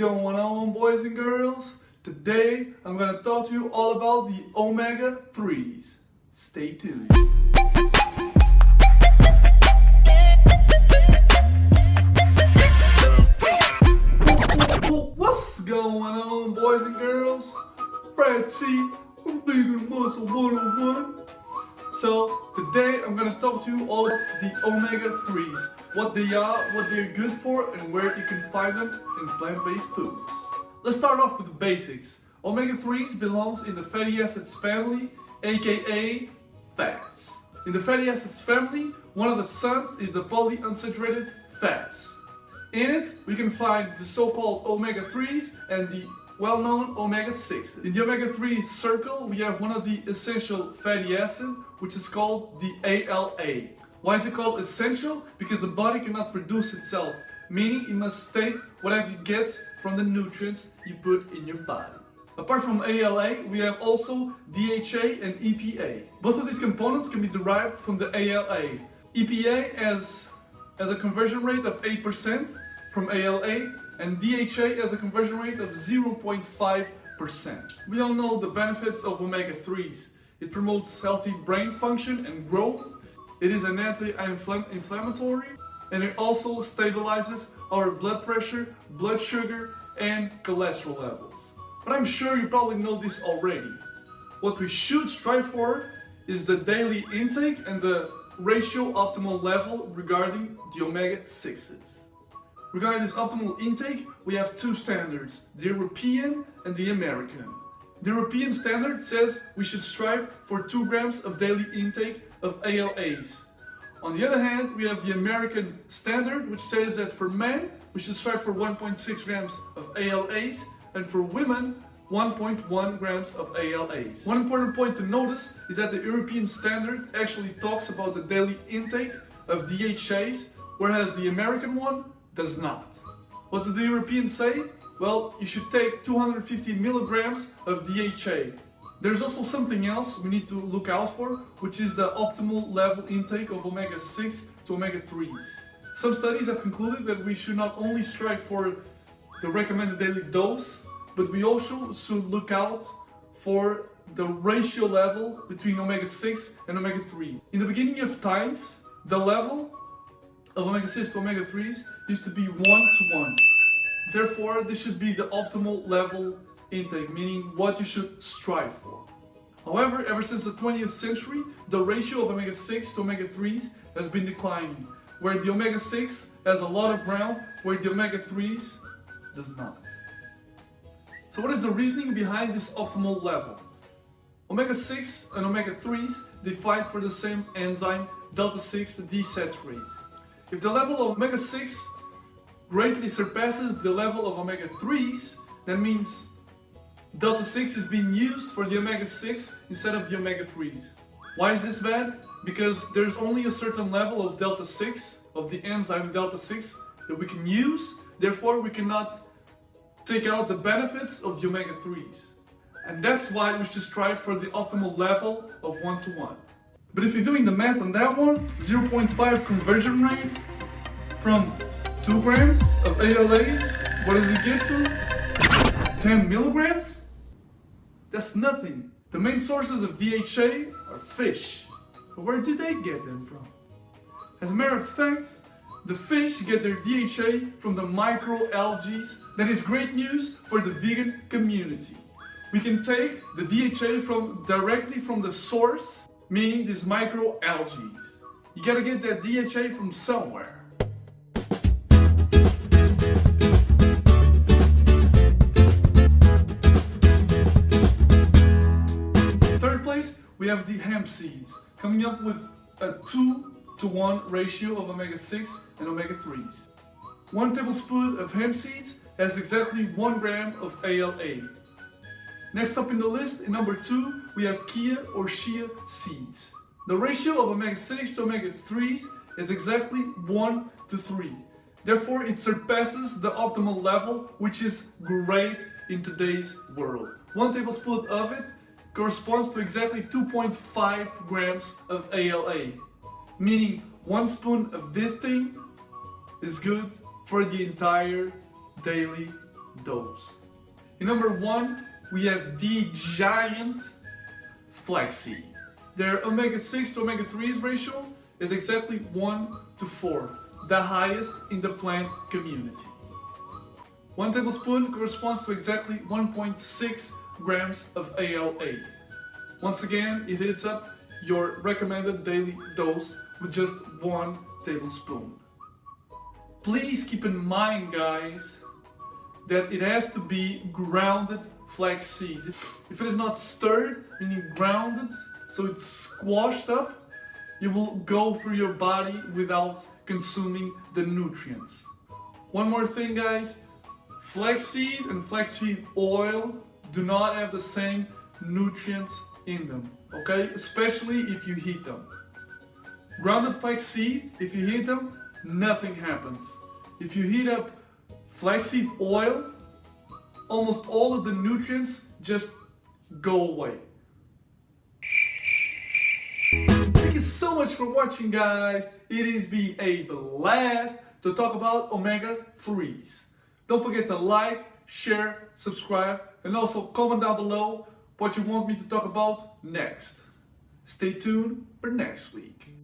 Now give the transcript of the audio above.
going on, boys and girls? Today I'm going to talk to you all about the omega-3s. Stay tuned. What's going on, boys and girls? FredC, Vegan Muscle 101. So today I'm going to talk to you all about the omega-3s. What they are, what they're good for, and where you can find them in plant-based foods. Let's start off with the basics. Omega-3s belongs in the fatty acids family, aka fats. In the fatty acids family, one of the sons is the polyunsaturated fats. In it, we can find the so-called omega-3s and the well-known omega-6. In the omega-3 circle, we have one of the essential fatty acids, which is called the ALA. Why is it called essential? Because the body cannot produce itself, meaning it must take whatever it gets from the nutrients you put in your body. Apart from ALA, we have also DHA and EPA. Both of these components can be derived from the ALA. EPA has a conversion rate of 8% from ALA, and DHA has a conversion rate of 0.5%. We all know the benefits of omega-3s. It promotes healthy brain function and growth. It is an anti-inflammatory, and it also stabilizes our blood pressure, blood sugar, and cholesterol levels. But I'm sure you probably know this already. What we should strive for is the daily intake and the ratio optimal level regarding the omega-6s. Regarding this optimal intake, we have two standards, the European and the American. The European standard says we should strive for 2 grams of daily intake of ALAs. On the other hand, we have the American standard, which says that for men, we should strive for 1.6 grams of ALAs, and for women, 1.1 grams of ALAs. One important point to notice is that the European standard actually talks about the daily intake of DHAs, whereas the American one does not. What do the Europeans say? Well, you should take 250 milligrams of DHA. There's also something else we need to look out for, which is the optimal level intake of omega-6 to omega-3s. Some studies have concluded that we should not only strive for the recommended daily dose, but we also should look out for the ratio level between omega-6 and omega-3. In the beginning of times, the level of omega-6 to omega-3s used to be 1 to 1. Therefore, this should be the optimal level intake, meaning what you should strive for. However, ever since the 20th century, the ratio of omega-6 to omega-3s has been declining, where the omega-6 has a lot of ground, where the omega-3s does not. So what is the reasoning behind this optimal level? Omega-6 and omega-3s, they fight for the same enzyme, delta-6 desaturase. If the level of omega-6 greatly surpasses the level of omega-3s, that means delta-6 is being used for the omega-6 instead of the omega-3s. Why is this bad? Because there's only a certain level of delta-6, of the enzyme delta-6, that we can use, therefore we cannot take out the benefits of the omega-3s. And that's why we should strive for the optimal level of 1 to 1. But if you're doing the math on that one, 0.5 conversion rate from 2 grams of ALAs, what does it get to? 10 milligrams? That's nothing. The main sources of DHA are fish. But where do they get them from? As a matter of fact, the fish get their DHA from the microalgae. That is great news for the vegan community. We can take the DHA directly from the source, meaning these microalgae. You gotta get that DHA from somewhere. We have the hemp seeds, coming up with a 2 to 1 ratio of omega-6 and omega-3s. 1 tablespoon of hemp seeds has exactly 1 gram of ALA. Next up in the list, in number 2, we have Chia or Chia Seeds. The ratio of omega-6 to omega-3s is exactly 1 to 3. Therefore, it surpasses the optimal level, which is great in today's world. 1 tablespoon of it corresponds to exactly 2.5 grams of ALA, meaning 1 spoon of this thing is good for the entire daily dose. In number 1, we have the giant Flax Seed. Their omega-6 to omega-3 ratio is exactly 1 to 4, the highest in the plant community. 1 tablespoon corresponds to exactly 1.6 grams of ALA. Once again, it hits up your recommended daily dose with just 1 tablespoon. Please keep in mind, guys, that it has to be grounded flax seeds. If it is not stirred, meaning grounded, so it's squashed up, it will go through your body without consuming the nutrients. One more thing, guys, flaxseed and flaxseed oil do not have the same nutrients in them, okay? Especially if you heat them. Grounded flaxseed, if you heat them, nothing happens. If you heat up flaxseed oil, almost all of the nutrients just go away. Thank you so much for watching, guys. It has been a blast to talk about omega-3s. Don't forget to like, share, subscribe, and also comment down below what you want me to talk about next. Stay tuned for next week.